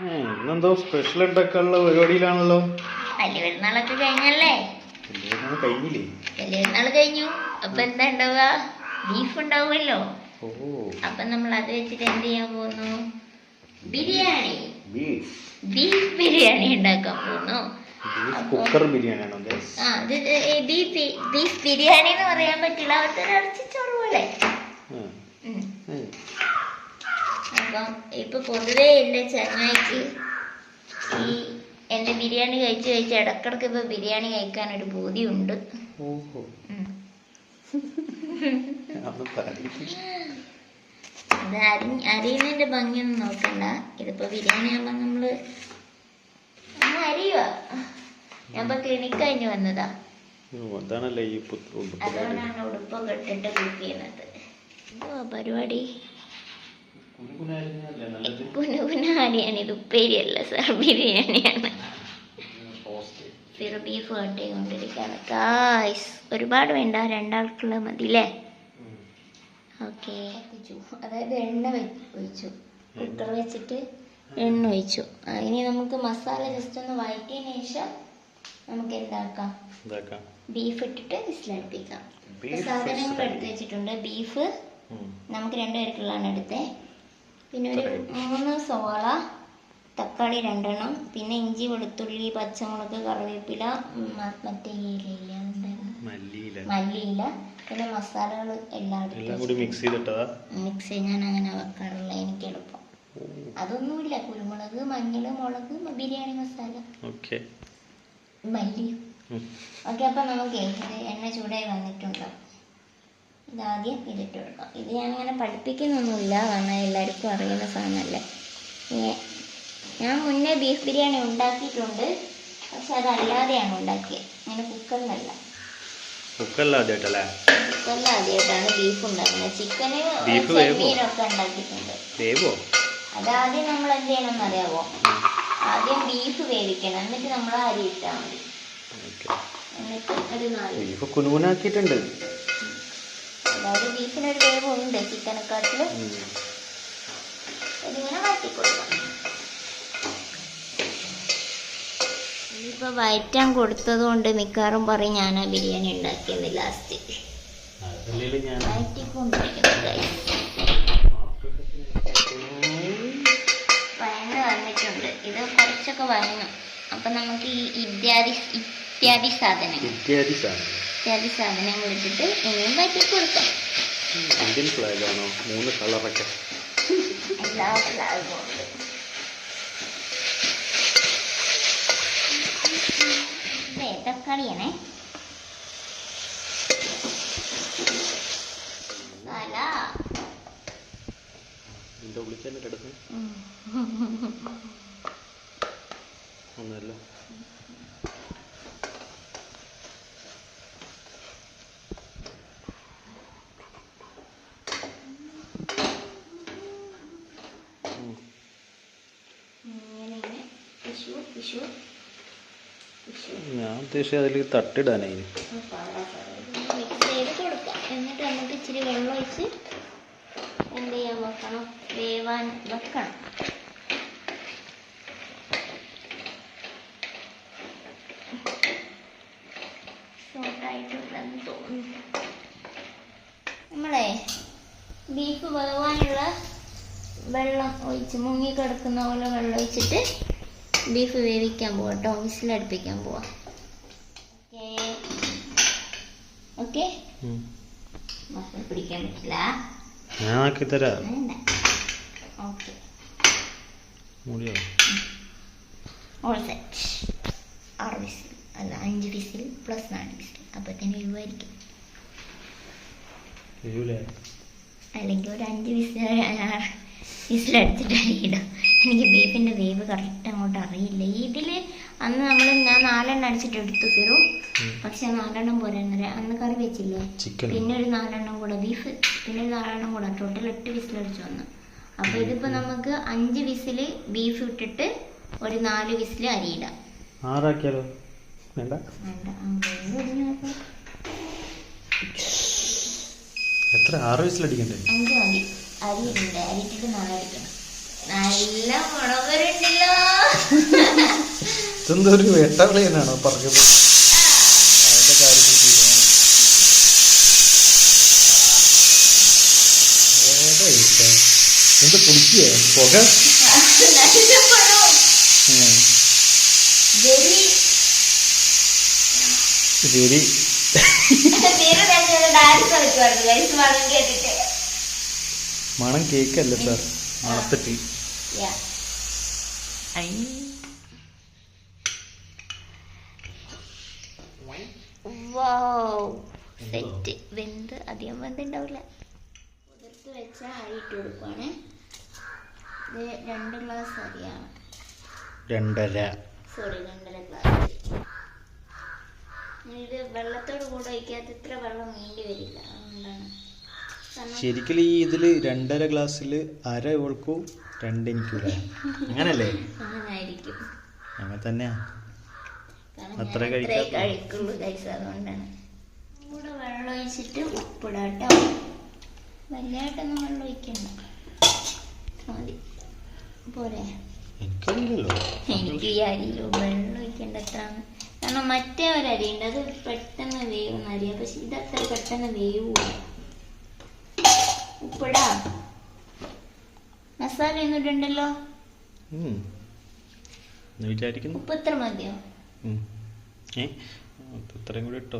ഇന്നെന്തോ special ഉണ്ടാക്കാനുള്ള പരിപാടിയിലാണല്ലോ. വലിയ പെരുന്നാളൊക്കെ കഴിഞ്ഞല്ലേ? കഴിഞ്ഞില്ലേ? വലിയ പെരുന്നാൾ കഴിഞ്ഞു. അപ്പൊ എന്താ ഉണ്ടാവുക? ബീഫ് ഉണ്ടാവുമല്ലോ. അപ്പൊ നമ്മൾ അത് വെച്ചിട്ട് എന്ത് ചെയ്യാൻ പോകുന്നു? ബിരിയാണി, ബീഫ് ബിരിയാണി ഉണ്ടാക്കാൻ പോകുന്നു. കുക്കർ ബിരിയാണിയാണോ? ബീഫ് ബിരിയാണി എന്ന് പറയാൻ പറ്റില്ല, അവിടുത്തെ ഇറച്ചിച്ചോറ് പോലെ. അപ്പം ഇപ്പൊ പൊതുവേ എന്റെ ചങ്ങായിക്ക് ഈ എന്റെ ബിരിയാണി കഴിച്ച് ഇടക്കിടക്ക് ഇപ്പൊ ബിരിയാണി കഴിക്കാൻ ഒരു പൂതിയുണ്ട്. അരിയുന്നതിന്റെ ഭംഗിയൊന്നും നോക്കണ്ട. ഇതിപ്പോ ബിരിയാണി ആകുമ്പോ നമ്മള് അരിയുക. ഞാൻ ഇപ്പൊ ക്ലിനിക് കഴിഞ്ഞ് വന്നതാ, അതുകൊണ്ടാണ് ഉടുപ്പൊക്കെ ഇട്ടിട്ട് കുക്ക് ചെയ്യുന്നത്. പരിപാടി കുനുകുനാരിയാണ്. ഇത് ഉപ്പേരിയല്ല സാർ, ബിരിയാണിയാണ്. ഫിർ ബീഫ് കട്ട് ചെയ്തുകൊണ്ടിരിക്കുകയാണ് ഗായ്സ്. ഒരുപാട് വേണ്ട, രണ്ടാൾക്കുള്ള മതില്ലേ? ഓക്കെ. അതായത് എണ്ണ ഒഴിച്ചു, കുക്കർ വെച്ചിട്ട് എണ്ണ ഒഴിച്ചു. ഇനി നമുക്ക് മസാല ജസ്റ്റ് ഒന്ന് വഴറ്റിയതിന് ശേഷം നമുക്ക് എന്താക്കാം, ബീഫ് ഇട്ടിട്ട് വിസിലടുപ്പിക്കാം. സാധനങ്ങൾ എടുത്ത് വെച്ചിട്ടുണ്ട്. ബീഫ് നമുക്ക് 2 പേർക്കുള്ളതാണ് എടുത്തേ. പിന്നെ ഒരു 3 സവാള, തക്കാളി 2 എണ്ണം, പിന്നെ ഇഞ്ചി, വെളുത്തുള്ളി, പച്ചമുളക്, കറിവേപ്പില, മറ്റേ മല്ലിയില, പിന്നെ മസാലകൾ എല്ലാം മിക്സ് ഞാൻ അങ്ങനെ വെക്കാറില്ല, എനിക്ക് എളുപ്പം. അതൊന്നുമില്ല, കുരുമുളക്, മഞ്ഞൾ, മുളക്, ബിരിയാണി മസാല, മല്ലി. ഓക്കെ. അപ്പൊ നമുക്ക് ഇത് എണ്ണ ചൂടായി വന്നിട്ടുണ്ടോ? ഇതാദ്യം ഇതിട്ട് കൊടുക്കാം. ഇത് ഞാനിങ്ങനെ പഠിപ്പിക്കുന്നൊന്നുമില്ല, കാരണം എല്ലാവർക്കും അറിയുന്ന സാധനമല്ലേ. ഞാൻ മുന്നേ ബീഫ് ബിരിയാണി ഉണ്ടാക്കിയിട്ടുണ്ട്, പക്ഷെ അതല്ലാതെയാണ് ഉണ്ടാക്കിയത്, അങ്ങനെ കുക്കറിലല്ല. ആദ്യമായിട്ടാണ് ബീഫ് ഉണ്ടാക്കുന്നത്. ചിക്കന് മീനൊക്കെ ഉണ്ടാക്കിയിട്ടുണ്ട്. അതാദ്യം നമ്മൾ എന്ത് ചെയ്യണമെന്ന് അറിയാവോ? ആദ്യം ബീഫ് വേവിക്കണം, എന്നിട്ട് നമ്മൾ അരി ഇട്ടാൽ മതി. എന്നിട്ട് ഒരു 4 കുനുകുനാക്കിയിട്ടുണ്ട്. അതായത് ബീഫിനൊരു വേവുണ്ട് ചിക്കനെക്കാട്ടില്. ഇതിങ്ങനെ മാറ്റിക്കൊടുക്കാം. ഇനിയിപ്പോൾ വയറ്റാൻ കൊടുത്തത് കൊണ്ട് മിക്കവാറും പറയും ഞാനാ ബിരിയാണി ഉണ്ടാക്കിയത് ലാസ്റ്റ്. വഴന്ന് വന്നിട്ടുണ്ട്. ഇത് കുറച്ചൊക്കെ വഴന്നു. അപ്പം നമുക്ക് ഈ ഇത്യാദി സാധനങ്ങൾ ഇട്ടിട്ട് ഇനിയും വഴറ്റി കൊടുക്കാം. ഇന്ത്യൻ ഫ്ലാഗാണോ? 3 കളറൊക്കെ എല്ലാ ഫ്ലാഗും ഉണ്ട്. തക്കാളിയാണേ. ഒന്നല്ല ഞാൻ ഉദ്ദേശിച്ചത് അതിൽ തട്ടിടാനായി. മിക്സ് ചെയ്ത് കൊടുക്കാം. എന്നിട്ട് നമുക്ക് ഇച്ചിരി വെള്ളം ഒഴിച്ച് എന്ത് ചെയ്യാൻ വെക്കണം, വേവാൻ വെക്കണം. ഷോർട്ടായിട്ടുണ്ടെന്ന് തോന്നുന്നു. നമ്മളെ ബീഫ് വേവാനുള്ള വെള്ളം ഒഴിച്ച്, മുങ്ങിക്കിടക്കുന്ന പോലെ വെള്ളം ഒഴിച്ചിട്ട് ബീഫ് വേവിക്കാൻ പോവാം കേട്ടോ, വിസിലടുപ്പിക്കാൻ പോവാം. ഓക്കെ. മസാല പിടിക്കാൻ പറ്റില്ല, ഞാൻ ആക്കി തരാം. ഓക്കെ. All set. 6 വിസിൽ അല്ല 5 വിസിൽ പ്ലസ് 4 വിസിൽ. അപ്പത്തേന് വേവായിരിക്കും. അല്ലെങ്കിൽ ഒരു 5 വിസിലടിച്ചിട്ട് അരിയിടാം. എനിക്ക് ബീഫിൻ്റെ വേവ് കറക്റ്റ് അങ്ങോട്ട് അറിയില്ല. ഞാൻ 4 എണ്ണം അടിച്ചിട്ട് എടുത്തു ഫിറു, പക്ഷെ 4 എണ്ണം പോരാന്നറിയ. അന്ന് കറി വെച്ചില്ലേ, പിന്നെ ഒരു 4 എണ്ണം കൂടെ ബീഫ്, പിന്നെ ഒരു 4 എണ്ണം കൂടെ, ടോട്ടൽ 8 വിസിലടിച്ചു വന്നു. അപ്പോൾ ഇതിപ്പോൾ നമുക്ക് 5 വിസില് ബീഫ് ഇട്ടിട്ട് ഒരു 4 വിസില് അരിയിടാം. 6 ആക്കിയാലോ? വേണ്ട. എത്ര 6 വിസിലടിക്കണ്ടേ? 5 മതി. അരിയിട്ടുണ്ട്, അരിയിട്ടിട്ട് 4 അടിക്കണം. നല്ല മുളകരുണ്ടല്ലോ. ഇതെന്തോ ഒരു വേട്ടവിളയനാണോ പറഞ്ഞത്? അതിന്റെ കാര്യത്തിൽ തീരുമാനം. എന്ത് പൊടിക്കുക പുക? നല്ല മണം. വെരി ശരി. ഡാൻസ് കളിക്കുമായിരുന്നു ഗൈസ് മണം കേട്ടിട്ട്. മണം കേക്കല്ല സാർ, മണത്തിട്ട്. സെറ്റ് വെന്ത് അധികം വെന്തുണ്ടാവില്ല. കുതിർത്ത് വെച്ച അരി ഇട്ട് കൊടുക്കുവാണ്. ഇത് 2 ഗ്ലാസ് അരിയാണ്. 2.5. Sorry 2.5 glass. ഇത് വെള്ളത്തോട് കൂടെ ഒഴിക്കാത്ത ഇത്ര വെള്ളം വേണ്ടി വരില്ല, അതുകൊണ്ടാണ്. ശരിക്കും ഈ ഇതില് 2.5 ഗ്ലാസ്സിൽ അര ഇവൾക്കും 2 എനിക്കൂല, അങ്ങനല്ലേ? അങ്ങനായിരിക്കും. അങ്ങനെ തന്നെയാ. അത്ര കഴിക്കുള്ളൂ ഗൈസ്, അതുകൊണ്ടാണ്. കൂടെ വെള്ളം ഒഴിച്ചിട്ട് ഉപ്പിടാട്ടോ. വലിയായിട്ടൊന്നും വെള്ളം ഒഴിക്കണ്ട, മതി പോരെ. എനിക്കറിയില്ലല്ലോ, എനിക്ക് ഈ അരിയിലോ വെള്ളം ഒഴിക്കേണ്ട എത്ര. കാരണം മറ്റേ ഒരു അരി ഉണ്ട്, അത് പെട്ടെന്ന് വേവുന്ന അരിയാണ്, പക്ഷെ ഇതത്ര പെട്ടെന്ന് വേവൂല. ഉപ്പിടാ. മസാല ഒന്നും ഇടണ്ടല്ലോ. വിചാരിക്കുന്നു ഉപ്പ് ഇത്ര മതിയോ? ഇത്രയും കൂടി ഇട്ടോ,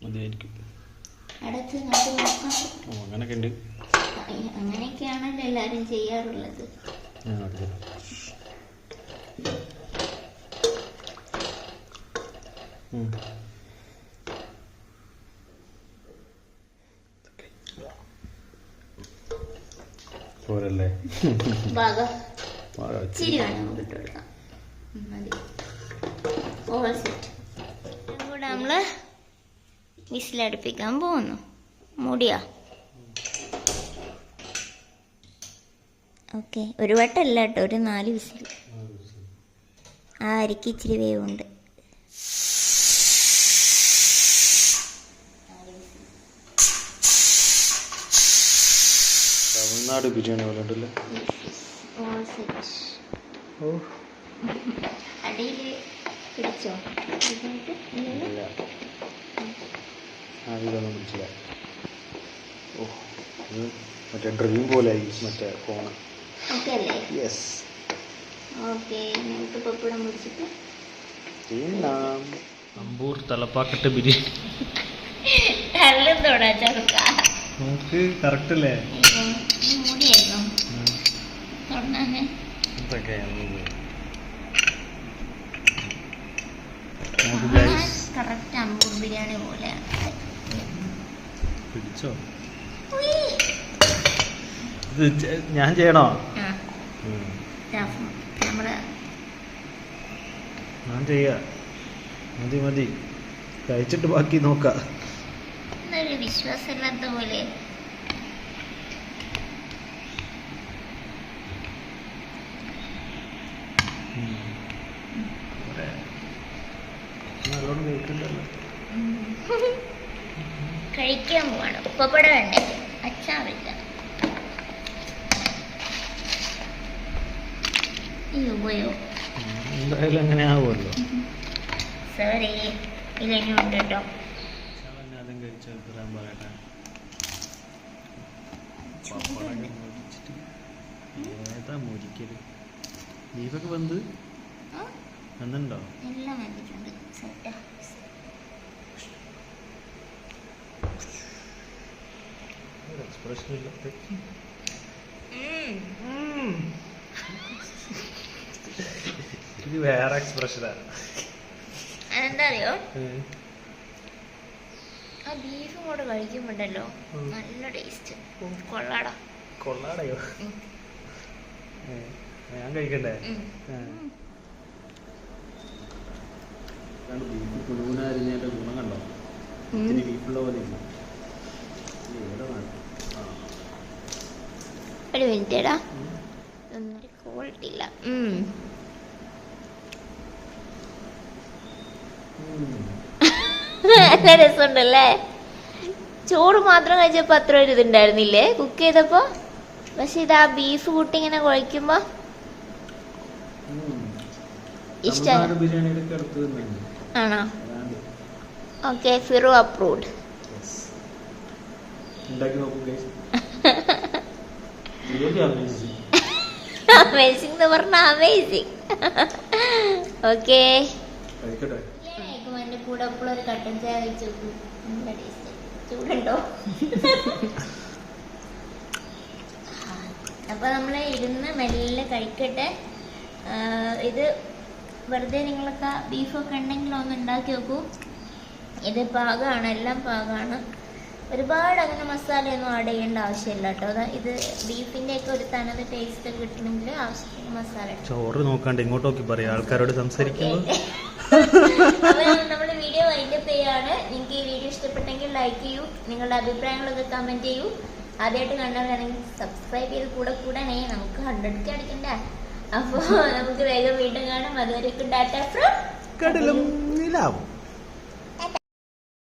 മതിയായിരിക്കും. അടുത്ത് നമുക്ക് നോക്കാം. അങ്ങനൊക്കെ ഉണ്ട്. അങ്ങനെയൊക്കെയാണല്ലോ എല്ലാരും ചെയ്യാറുള്ളത്. പോരല്ലേ? ഭാഗം ഇച്ചിരി വേണം നമുക്ക് ഇട്ട് കൊടുക്കാം, മതി. All set. കൂടെ നമ്മള് വിസിലടുപ്പിക്കാൻ പോകുന്നു. മൂടിയാ? ഓക്കെ, ഒരു വട്ടമല്ല കേട്ടോ, ഒരു 4 വിസിൽ. ആ അരിക്ക് ഇച്ചിരി വേവുണ്ട്. തമിഴ്നാട് ബിരിയാണി പോലെ ഉണ്ടല്ലേ? അടിയിൽ പിടിച്ചോ? ഇതൊന്നും പിടിച്ചില്ല. ഓ, മറ്റേ ഡ്രീം പോലെ ആയി മറ്റേ ഫോണ്. ഓക്കെ അല്ലേ? യെസ്. ഓക്കെ, നമുക്ക് പപ്പടം പിടിച്ചിട്ട് അമ്പൂർ തലപ്പാക്കട്ട് ബിരിയാണി. കല്ലെന്തോടാ ചെറുക്ക, നമുക്ക് കറക്റ്റ് അല്ലേ? മൂടിയായിരുന്നു തൊണ്ണാന്. കറക്റ്റ് അമ്പൂർ ബിരിയാണി പോലെ പിടിച്ചോ? ഇത് ഞാൻ ചെയ്യണോ? ഞാൻ ചെയ്യാ. മതി മതി, കഴിച്ചിട്ട് ബാക്കി നോക്കാം. വിശ്വാസമില്ലാത്ത പോലെ. കഴിക്കാൻ പോവാണ്. ഉപ്പപ്പട വേണ്ടേ? അച്ചാറില്ല. പോയോ? എന്തായാലും അങ്ങനെ ആവുമല്ലോ. സോറി, ഇല്ലെങ്കിൽ ഉണ്ട് കേട്ടോ. ബീഫൊക്കെ വന്ന് വന്നിട്ടുണ്ടോ? എല്ലാം വന്നിട്ടുണ്ട്. സെറ്റാ. എക്സ്പ്രഷൻ ഇല്ല. ഇത് വേറെ എക്സ്പ്രഷനാണ്. അതെന്താ അറിയോ? ആ ബീഫും കൂടെ കഴിക്കുമ്പോണ്ടല്ലോ നല്ല ടേസ്റ്റ്. കൊള്ളാടാ. കൊള്ളാടയോ? ഞാൻ കഴിക്കണ്ടേ? ബീഫ് പുഴുവിനരിഞ്ഞതിന്റെ ഗുണം കണ്ടോ? ബീഫുള്ള പോലെ ഒരു മിനിറ്റേടാ, ക്വാളിറ്റി ഇല്ല. നല്ല രസമുണ്ടല്ലേ? ചോറ് മാത്രം കഴിച്ചപ്പോ അത്ര ഒരു ഇതുണ്ടായിരുന്നില്ലേ കുക്ക് ചെയ്തപ്പോ? പക്ഷെ ഇതാ ബീഫ് കൂട്ടി ഇങ്ങനെ കുഴക്കുമ്പോ ഇഷ്ടമായി. ബിരിയാണിയുടെ ഒക്കെ അടുത്ത് തന്നെയാണ്. ആണോ? അതാണ്. ഓക്കെ, ഫിറു അപ്രൂവ്ഡ്. Yes. ഉണ്ടാക്കി നോക്കൂ guys. Really amazing. അമേസിംഗ് എന്ന് പറഞ്ഞ അമേസിംഗ്. ഓക്കെ, കഴിക്കട്ടെ. എന്റെ കൂടെ എപ്പോഴും ഒരു കട്ടൻ ചായ വെച്ച് നോക്കൂ. നല്ല ടേസ്റ്റ്. ചൂടുണ്ടോ? അപ്പൊ നമ്മള് ഇരുന്ന് മെല്ലെ കഴിക്കട്ടെ. ഇത് വെറുതെ നിങ്ങളൊക്കെ ബീഫൊക്കെ ഉണ്ടെങ്കിൽ ഒന്ന് ഉണ്ടാക്കി നോക്കൂ. ഇത് പാകമാണ്, എല്ലാം പാകമാണ്. ഒരുപാട് അങ്ങനെ മസാലയൊന്നും ആഡ് ചെയ്യേണ്ട ആവശ്യമില്ല കേട്ടോ. അതാ ഇത് ബീഫിന്റെ ഒക്കെ ഒരു തനത് ടേസ്റ്റ് കിട്ടണമെങ്കിൽ ആവശ്യത്തിന് മസാല ഇടാം. ചോറ് നോക്കാണ്ട് ഇങ്ങോട്ട് നോക്കി പറയാം ആൾക്കാരോട് സംസാരിക്കുമ്പോൾ. അപ്പൊ നമ്മുടെ വീഡിയോ വൈൻഡപ്പ് ചെയ്യാണ്. നിങ്ങൾക്ക് ഈ വീഡിയോ ഇഷ്ടപ്പെട്ടെങ്കിൽ ലൈക്ക് ചെയ്യൂ, നിങ്ങളുടെ അഭിപ്രായങ്ങളൊക്കെ കമന്റ് ചെയ്യൂ. ആദ്യമായിട്ട് കണ്ടവരാണെങ്കിൽ സബ്സ്ക്രൈബ് ചെയ്ത് കൂടെ നമുക്ക് 100K അടിക്കണ്ടേ. അപ്പൊ നമുക്ക് വേഗം വീണ്ടും കാണാം. അതുവരെയൊക്കെ ടാറ്റ ഫ്രം കടലും നിലാവും.